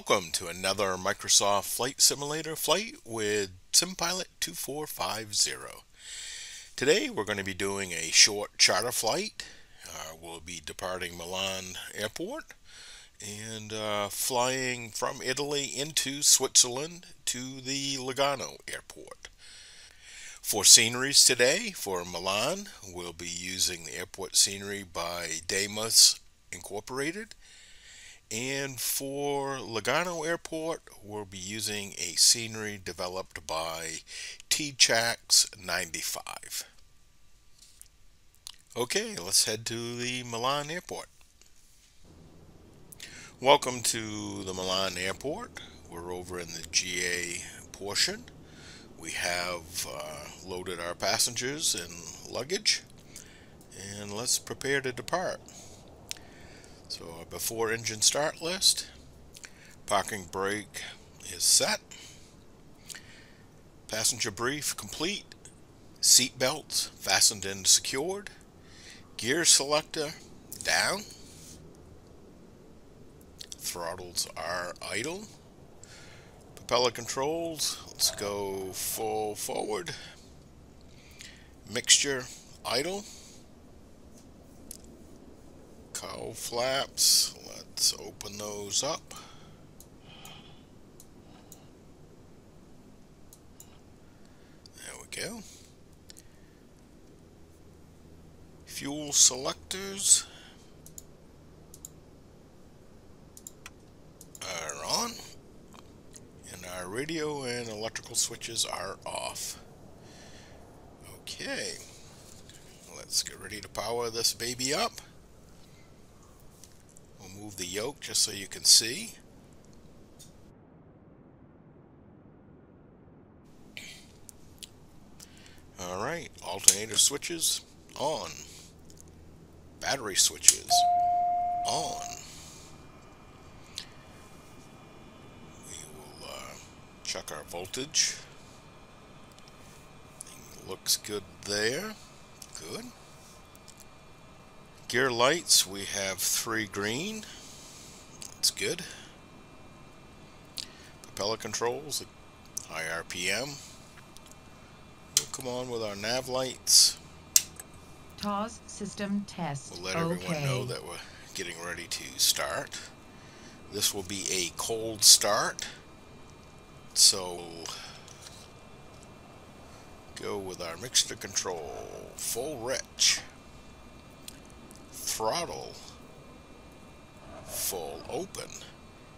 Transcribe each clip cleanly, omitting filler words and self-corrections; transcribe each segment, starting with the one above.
Welcome to another Microsoft Flight Simulator flight with SimPilot 2450. Today we're going to be doing a short charter flight. We'll be departing Milan Airport and flying from Italy into Switzerland to the Lugano Airport. For sceneries today, for Milan, we'll be using the airport scenery by Deimos Inc. And for Lugano Airport, we'll be using a scenery developed by T-Chax 95. Okay, let's head to the Milan Airport. Welcome to the Milan Airport. We're over in the GA portion. We have loaded our passengers and luggage, and let's prepare to depart. So our before engine start list, parking brake is set, passenger brief complete, seat belts fastened and secured, gear selector down, throttles are idle, propeller controls, let's go full forward, mixture idle, cowl flaps, let's open those up. There we go. Fuel selectors are on, and our radio and electrical switches are off. Okay, let's get ready to power this baby up. We'll move the yoke just so you can see. Alright, alternator switches on. Battery switches on. We will check our voltage. Looks good there. Good. Gear lights, we have 3 green. That's good. Propeller controls, high RPM. We'll come on with our nav lights. TOS system test. We'll let everyone know that we're getting ready to start. This will be a cold start, so we'll go with our mixture control, full rich. Throttle full open,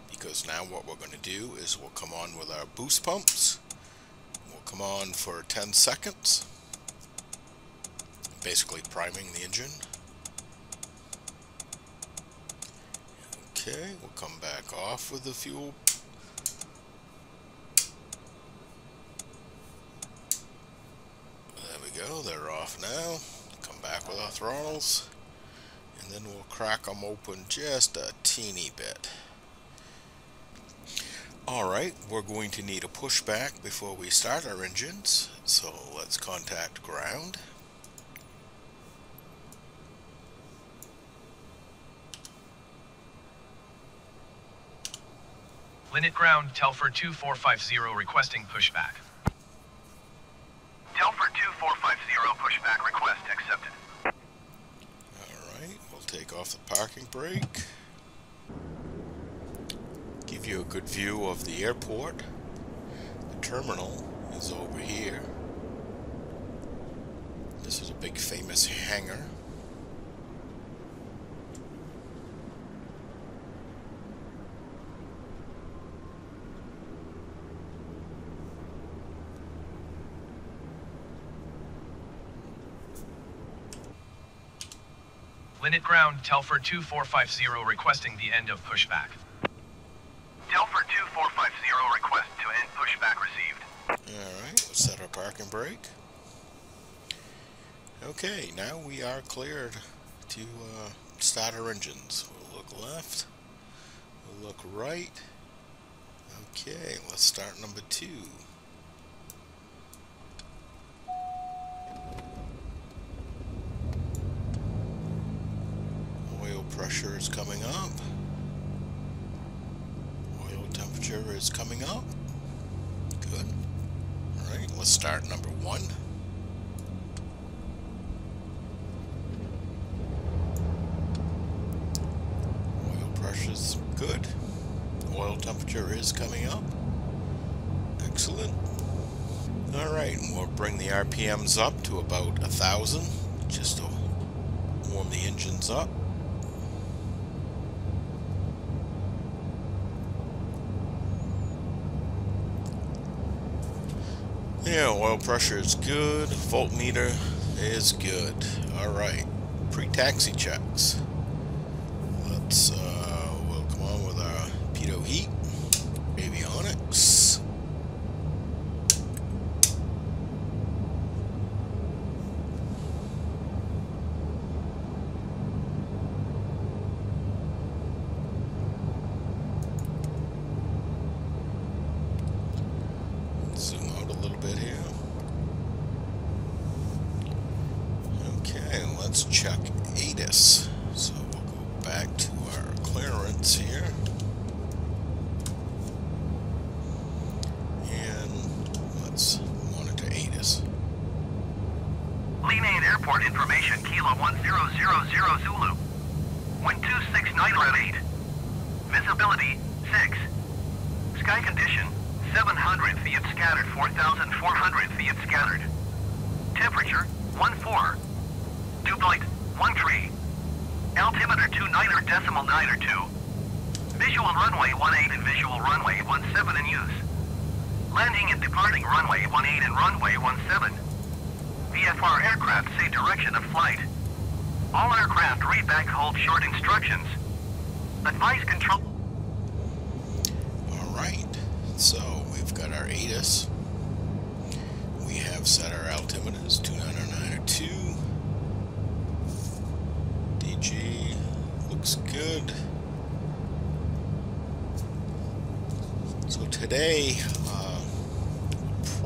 because now what we're going to do is we'll come on with our boost pumps. We'll come on for 10 seconds, basically priming the engine. Okay, we'll come back off with the fuel. There we go, they're off now. Come back with our throttles. And then we'll crack them open just a teeny bit. Alright, we're going to need a pushback before we start our engines, so let's contact ground. Linnet ground, Telfer 2450 requesting pushback. Telfer 2450 pushback request accepted. Take off the parking brake. Give you a good view of the airport. The terminal is over here. This is a big famous hangar. Linnet ground, Telfer 2450 requesting the end of pushback. Telfer 2450 request to end pushback received. Alright, let's set our parking brake. Okay, now we are cleared to start our engines. We'll look left, we'll look right. Okay, let's start number 2. Pressure is coming up. Oil temperature temperature is coming up. Good. Alright, let's start number 1. Oil pressure's good. Oil temperature is coming up. Excellent. Alright, and we'll bring the RPMs up to about 1,000 just to warm the engines up. Yeah, oil pressure is good, voltmeter is good. Alright, pre-taxi checks. Let's, we'll come on with our pitot heat, avionics. Zoom out a little bit here. Okay, let's check ATIS. So we'll go back to our clearance here. And let's monitor ATIS. Milan Airport information, Kilo 1000 Zulu. Wind 269 Rev 8. Visibility 6. Sky condition 700 feet scattered, 4,400 feet scattered. Temperature 14. Dew point 13. Altimeter 29.902. Visual runway 18 and visual runway 17 in use. Landing and departing runway 18 and runway 17. VFR aircraft say direction of flight. All aircraft read back hold short instructions. Advise control. Alright, so we've got our ATIS. We have set our altimeters 29902. DG looks good. So today,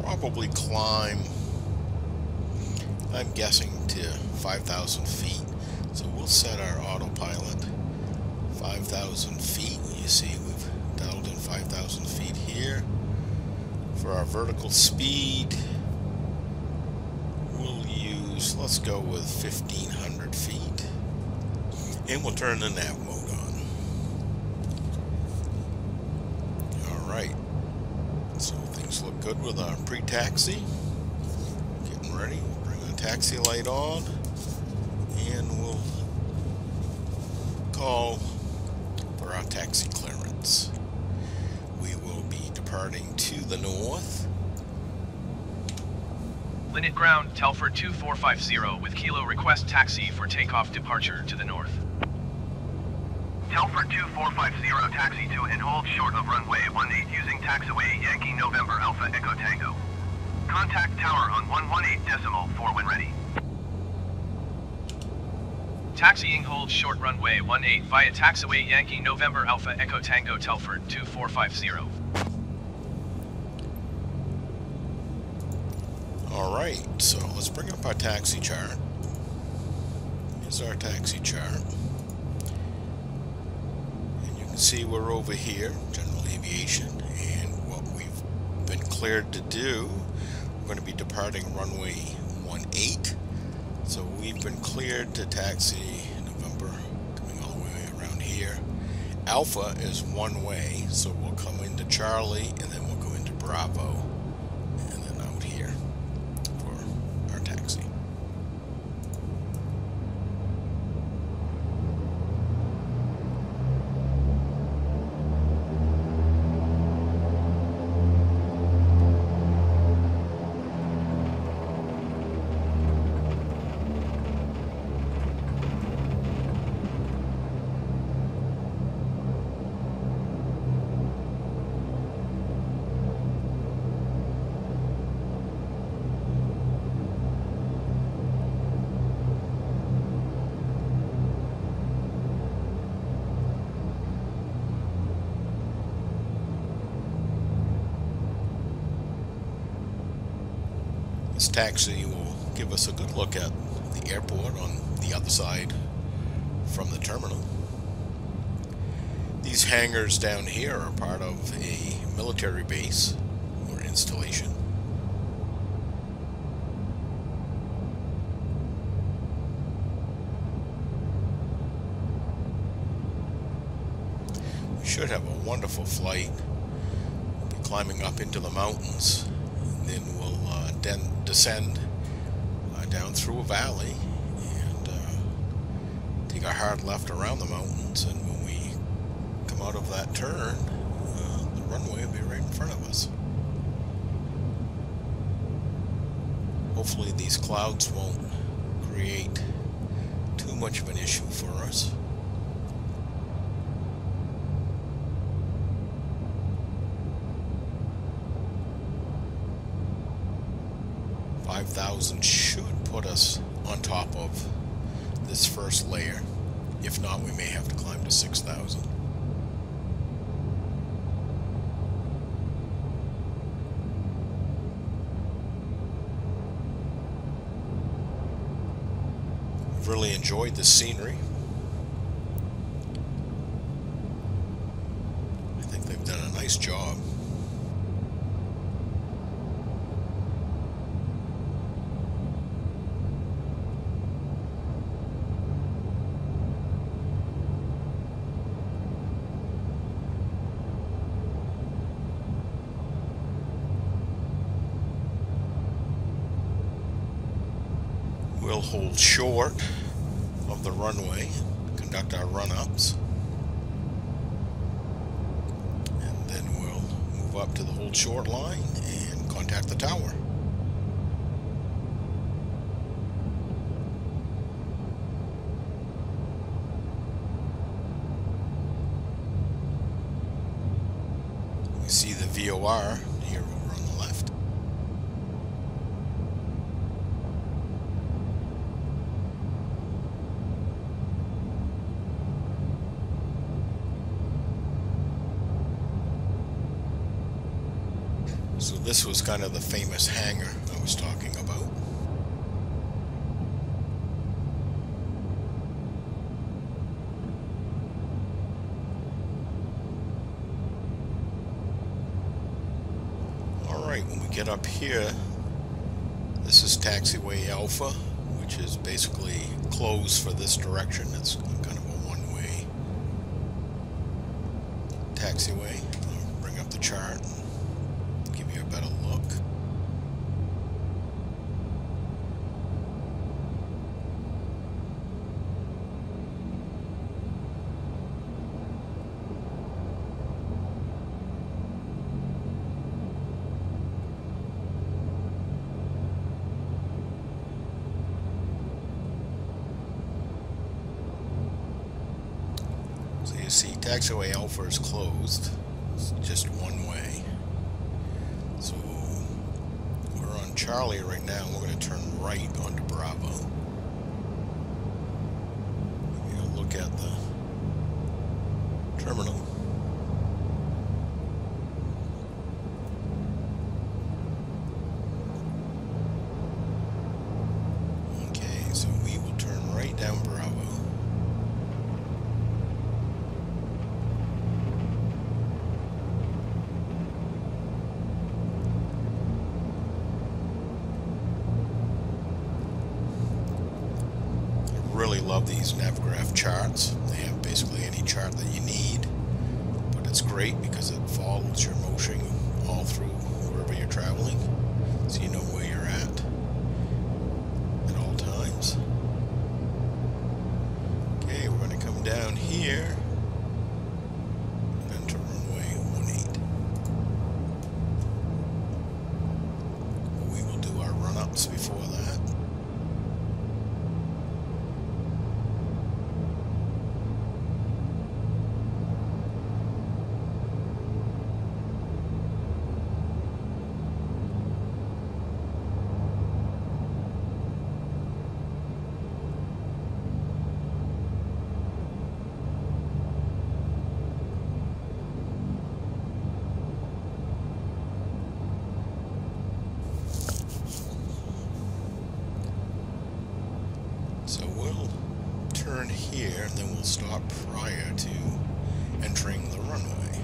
probably climb, I'm guessing, to 5,000 feet. So we'll set our autopilot 5,000 feet. You see we've dialed in 5,000 feet here. For our vertical speed, we'll use, let's go with 1,500 feet. And we'll turn the nav mode on. Alright. So things look good with our pre-taxi. Getting ready. We'll bring the taxi light on. And we'll call for our taxi clearance. We will be departing to the north. Linnet ground, Telford 2450 with Kilo request taxi for takeoff departure to the north. Telford 2450 taxi to and hold short of runway 18 using taxiway Yankee November Alpha Echo Tango. Contact tower on 118.4 when ready. Taxiing hold short runway 18 via taxiway Yankee November Alpha Echo Tango Telford 2450. Alright, so let's bring up our taxi chart. Here's our taxi chart. And you can see we're over here, general aviation, and what we've been cleared to do, we're going to be departing runway 18. So we've been cleared to taxi November, coming all the way around here. Alpha is one way, so we'll come into Charlie, and then we'll go into Bravo, and then out here for our taxi. This taxi will give us a good look at the airport on the other side from the terminal. These hangars down here are part of a military base or installation. We should have a wonderful flight. We'll be climbing up into the mountains, and then we'll descend down through a valley and take a hard left around the mountains, and when we come out of that turn, the runway will be right in front of us. Hopefully these clouds won't create too much of an issue for us. $5,000 should put us on top of this first layer. If not, we may have to climb to 6,000. I've really enjoyed the scenery. I think they've done a nice job. We'll hold short of the runway, conduct our run-ups, and then we'll move up to the hold short line and contact the tower. We see the VOR here over on the left. So this was kind of the famous hangar I was talking about. Alright, when we get up here, this is taxiway Alpha, which is basically closed for this direction. It's kind of a one-way taxiway. I'll bring up the chart. Give you a better look. So you see taxiway Alpha is closed. It's just one way. So we're on Charlie right now. We're going to turn right onto Bravo. Give you a look at the terminal. Okay, so we will turn right down Bravo. Really love these NavGraph charts. They have basically any chart that you need, but it's great because it follows your motion all through wherever you're traveling, so you know where you're at all times. Okay, we're going to come down here and enter runway 18. We will do our run-ups before that. So we'll turn here and then we'll stop prior to entering the runway.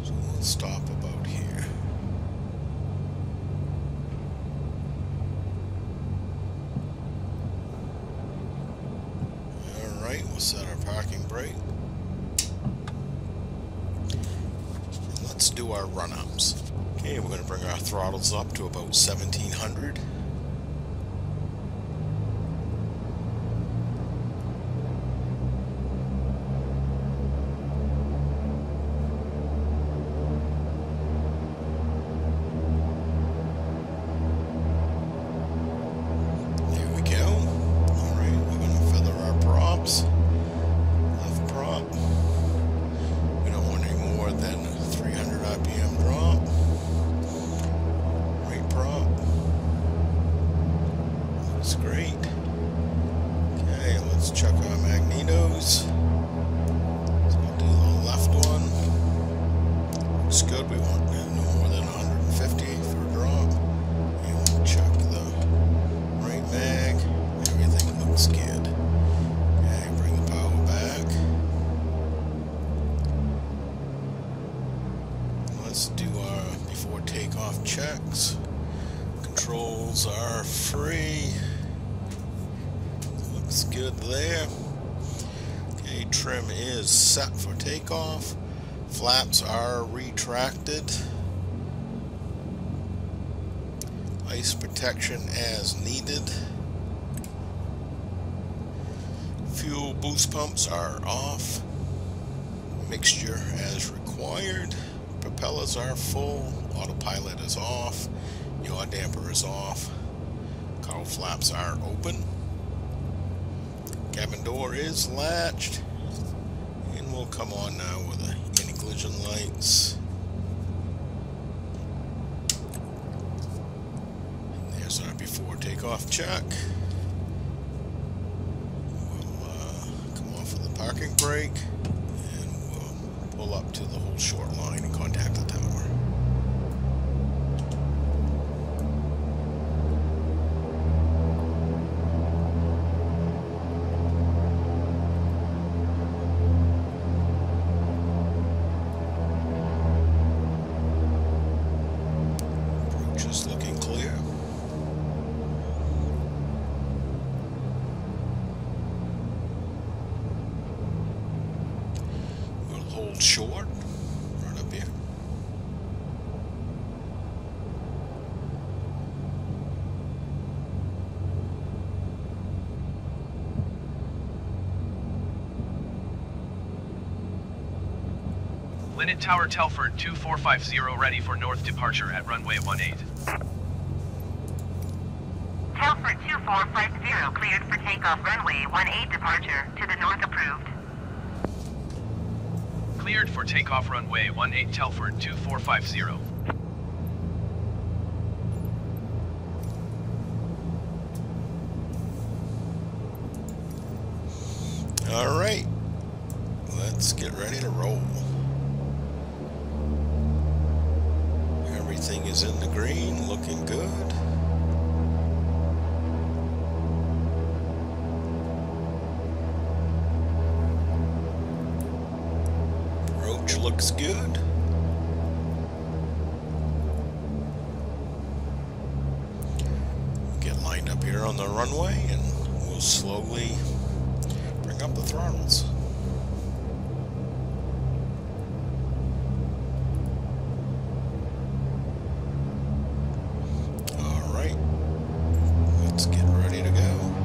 So we'll stop about here. Alright, we'll set our parking brake. And let's do our run-ups. Okay, we're going to bring our throttles up to about 1700. Check our magnetos. So we'll do the left one. Looks good. We want no more than 150 for a drop. And we'll check the right mag. Everything looks good. Okay, bring the power back. Let's do our before takeoff checks. Controls are free. Looks good there. Okay, trim is set for takeoff. Flaps are retracted. Ice protection as needed. Fuel boost pumps are off. Mixture as required. Propellers are full. Autopilot is off. Yaw damper is off. Cowl flaps are open. Cabin door is latched, and we'll come on now with the anti-collision lights. And there's our before takeoff check. We'll come off with the parking brake, and we'll pull up to the whole short line and contact the tower. Looking clear. We'll hold short right up here. Linnet Tower Telford 2450 ready for north departure at runway 18. Telford 2450 cleared for takeoff runway 18 departure to the north approved. Cleared for takeoff runway 18 Telford 2450. Alright, let's get ready to roll. Everything is in the green, looking good. Approach looks good. Get lined up here on the runway and we'll slowly bring up the throttles. Alright, let's get ready to go.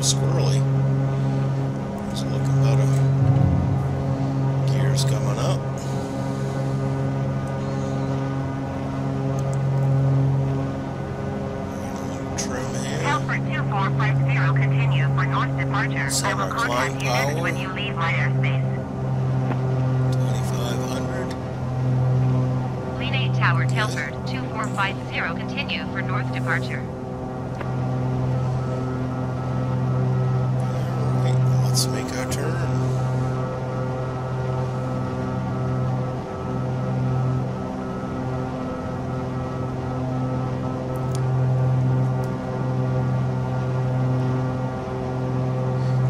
Squirrely. It's looking better. Gears coming up. Trim here. Telford 2450 continue for north departure. I will contact you when you leave my airspace. 2500. Linnet Tower Telford 2450 continue for north departure. let's make our turn.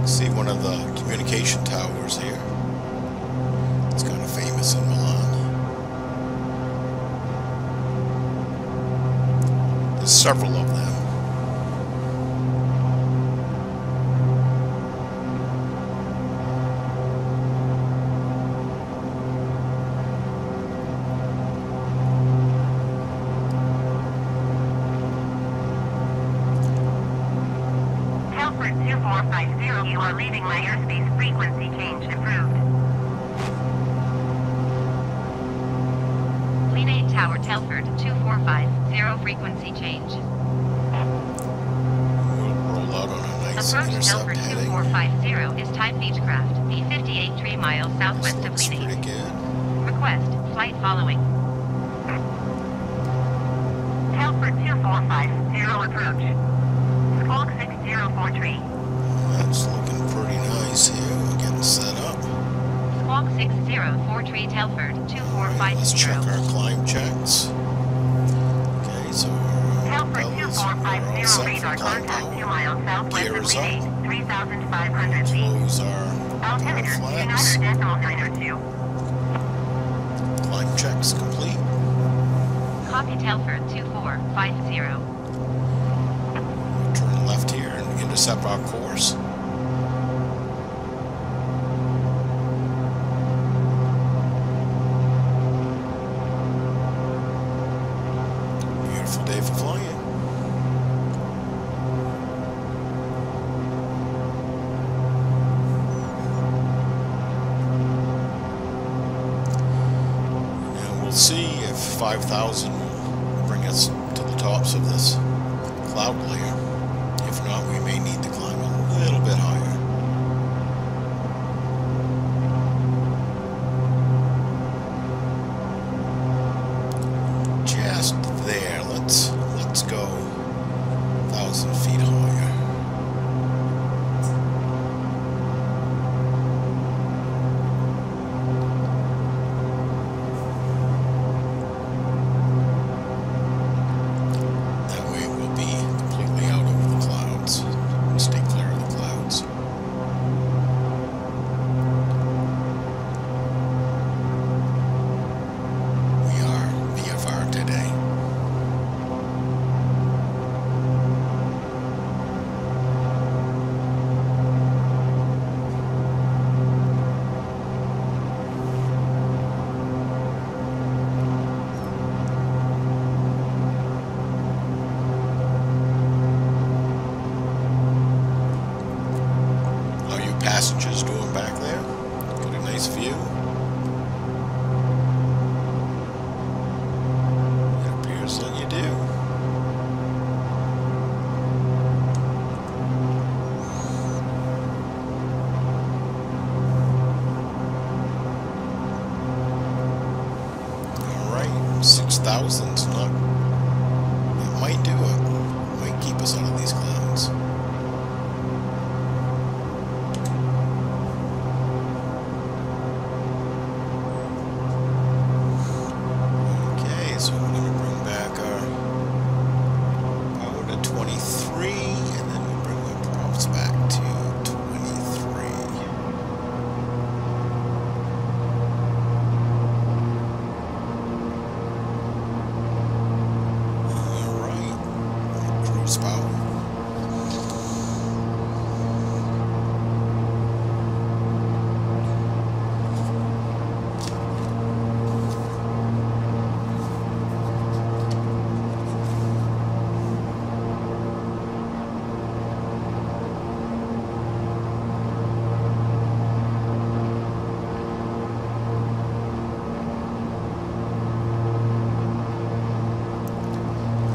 See one of the communication towers here. It's kind of famous in Milan. There's several of them. Telford 2450, you are leaving my airspace. Frequency change approved. Lean 8 Tower Telford 2450, frequency change. We'll roll out on a nice Approach intercept Telford heading. 2450 is Type Beechcraft, V58 3 miles southwest This of looks Lean pretty 8. good. Request, flight following. Telford 2450, approach. Squawk 604 That's looking pretty nice here. We're getting set up. Squawk 604 Telford Let's check 2450. our climb checks. Okay, so Telford we're all 2450, set for radar climb contact 2 power. miles southwest Gear of is Lean up. 8, 3,500 feet. Close our Altimeter flaps. 29.902. Climb checks complete. Copy Telford 2450. Turn left here and intercept our course. Beautiful day for flying. And we'll see if 5,000 will bring us to the tops of this cloud layer. If not, we may need to climb a little bit higher. Just there. Let's go 1,000 feet higher. That way we'll be completely out of the clouds. Stay clear of the clouds. We are VFR today. How are you passengers doing back there? Got a nice view? It appears that you do. Alright, 6,000's not... It might do it. Might keep us out of these clouds. Okay, so we're going to bring back our power to 23, and then we bring our props back to 23. Alright, cruise power.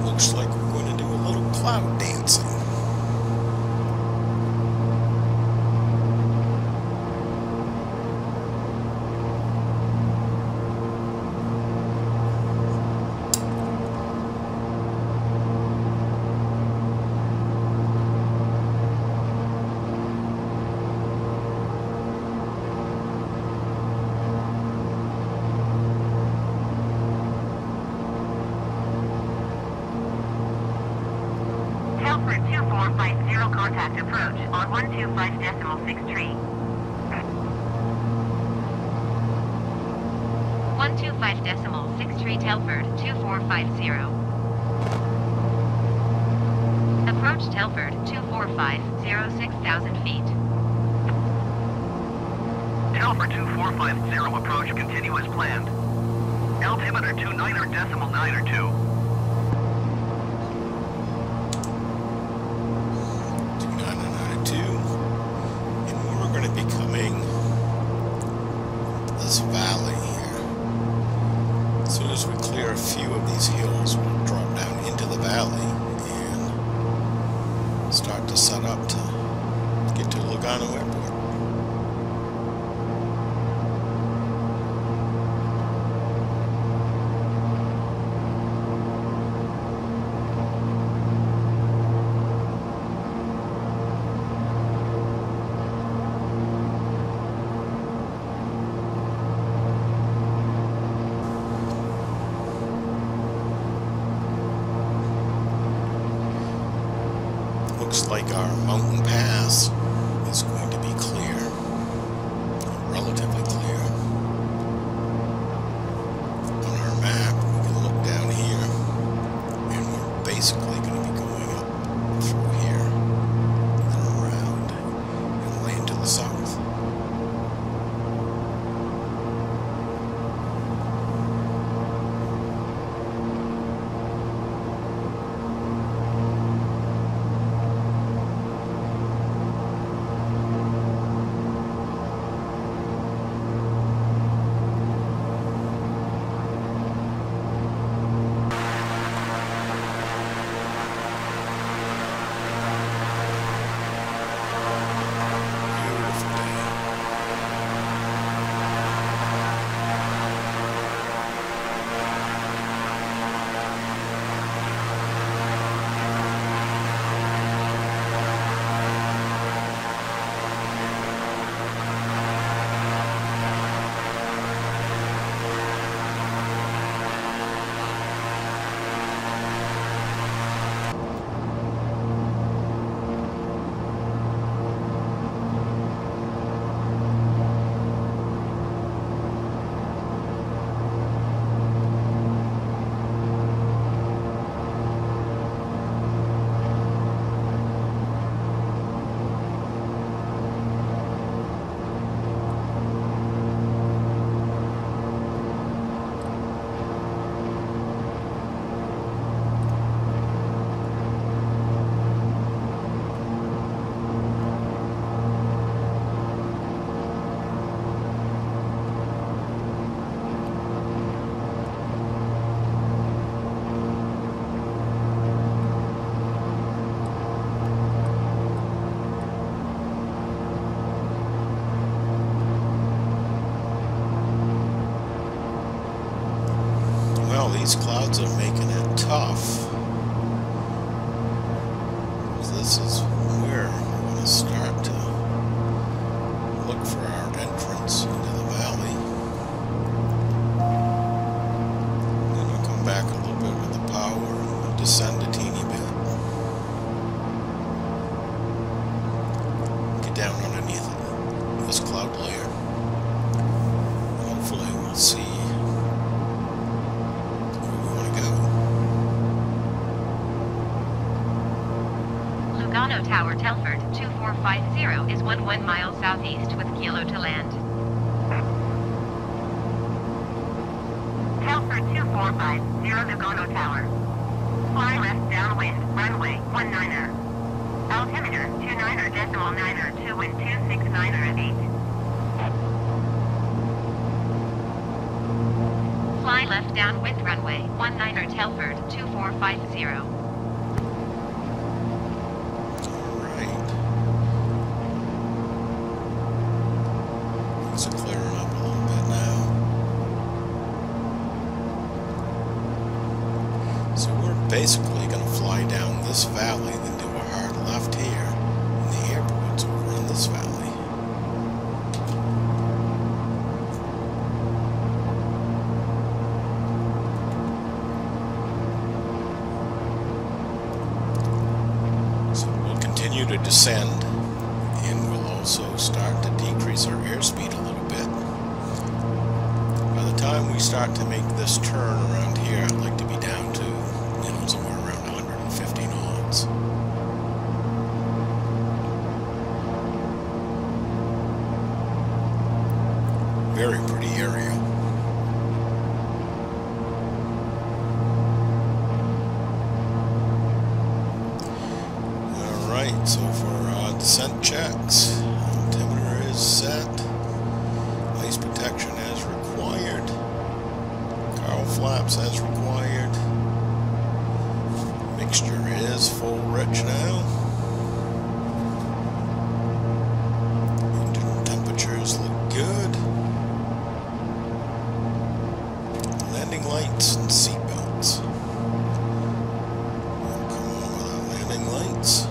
Looks like we're going to do a little cloud dancing. 2450, contact approach on 125.63. 125.63 Telford 2450. Approach Telford 2450, 6,000 feet. Telford 2450, approach continue as planned. Altimeter 29.92. 2992. And we're going to be coming this valley here. As soon as we clear a few of these hills, we'll drop down into the valley and start to set up to get to Lugano Airport. Looks like our mountain pass is going to be clear, relatively clear. On our map, we can look down here, and we're basically going to be going up through here, and around, and land to the south. These clouds are making it tough. This is where we're going to start to look for our entrance into the valley. Then we'll come back a little bit with the power and we'll descend a teeny bit. Get down underneath this cloud layer. And hopefully we'll see Lugano Tower Telford 2450 is 11 miles southeast with kilo to land. Telford 2450 Lugano Tower. Fly left downwind, runway 19er. Altimeter 29.92 wind 269er at 8. Fly left downwind runway 19er Telford 2450. Basically going to fly down this valley, then do a hard left here, and the airport's over in this valley. So we'll continue to descend, and we'll also start to decrease our airspeed a little bit. By the time we start to make this turn around here, I'd like to be down to, somewhere around 150 knots. Very pretty area. Alright, so for descent checks, altimeter is set, ice protection as required, cowl flaps as required, mixture is full rich now, engine temperatures look good, landing lights and seat belts. We'll come on with our landing lights.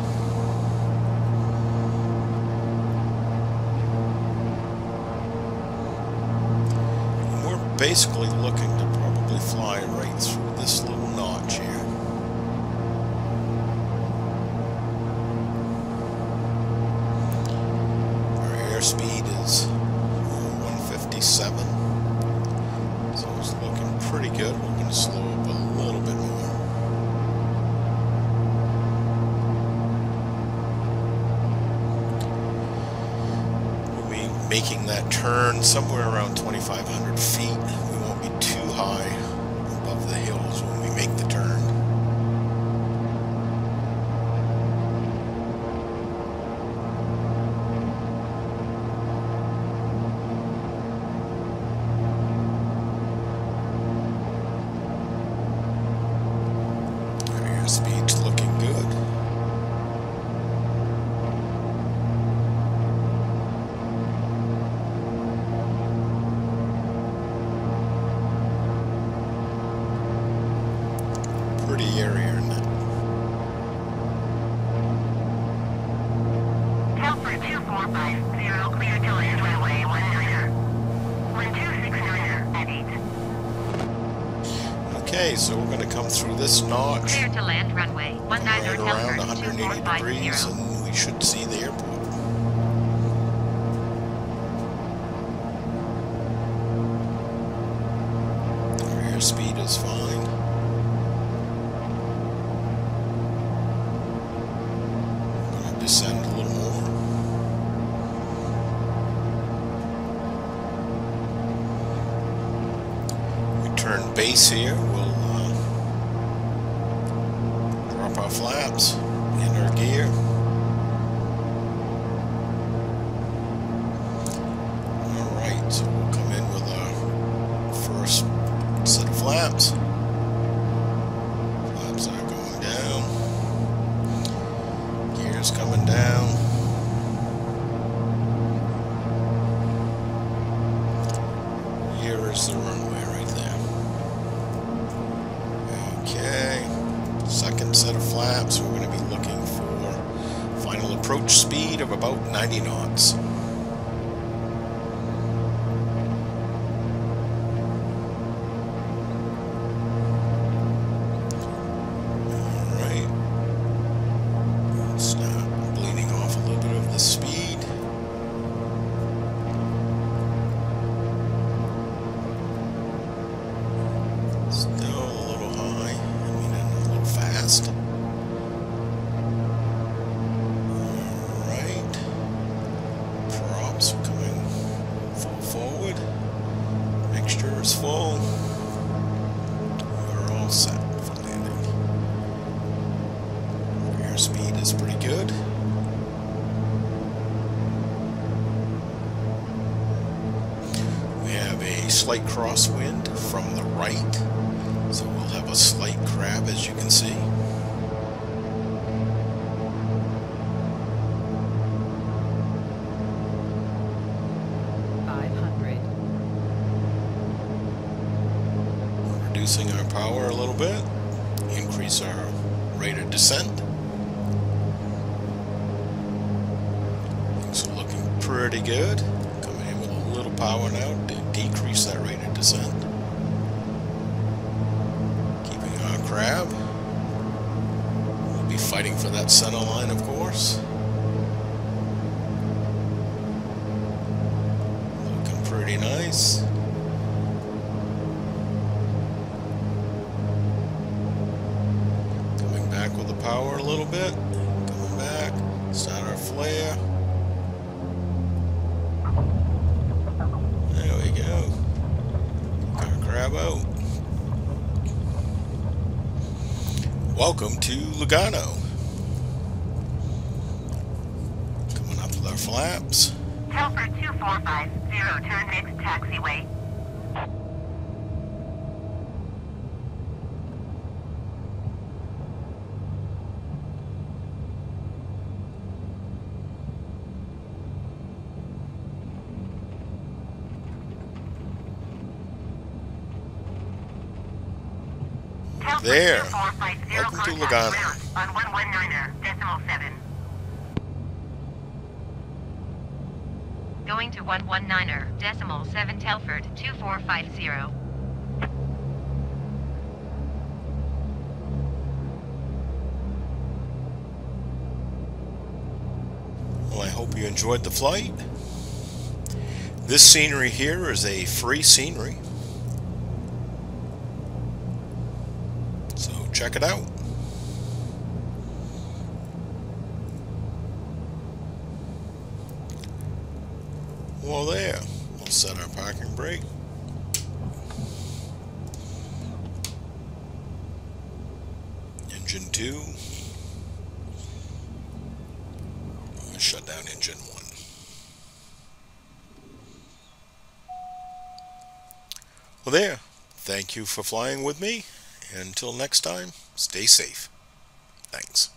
And we're basically looking to probably fly right through this little notch here. Our airspeed is 157. So it's looking pretty good. We're going to slow up a little bit more. We'll be making that turn somewhere around 2,500 feet. We won't be too high above the hills when we make the turn. Speed's looking good. Pretty area in it. Telford 2450, clear to land runway 19er. 1269er at 8. Okay, so we're going to come through this notch. Clear to land runway 19er, Right around Telford 180 degrees, 2450. and we should see the airport. Our airspeed is fine. I'm going to descend a little more. We turn base here. We'll drop our flaps and our gear. Alright, so we'll come in with our first set of flaps. Flaps are going down. Gear's coming down. Here is the runway right there. Okay. Second set of flaps, we're going to be looking for final approach speed of about 90 knots. Alright. Start bleeding off a little bit of the speed. Still a little high. I mean, a little fast. Alright. Props are coming full forward. Mixture is full. We're all set for landing. Airspeed is pretty good. We have a slight crosswind from the right, so we'll have a slight crab, as you can see. Reducing our power a little bit, increase our rate of descent. Things are looking pretty good. Coming in with a little power now to decrease that rate of descent. Keeping our crab. We'll be fighting for that center line, of course. Pretty nice. Coming back with the power a little bit. Coming back. Start our flare. There we go. Got our crab out. Welcome to Lugano. Coming up with our flaps. Telford 2450, turn next taxiway. There. Welcome to Lugano. On 119er.7. Going to 119er.7 Telford 2450. Well, I hope you enjoyed the flight. This scenery here is a free scenery, so check it out. Well, there. We'll set our parking brake. Engine 2. Shut down engine 1. Well, there. Thank you for flying with me. Until next time, stay safe. Thanks.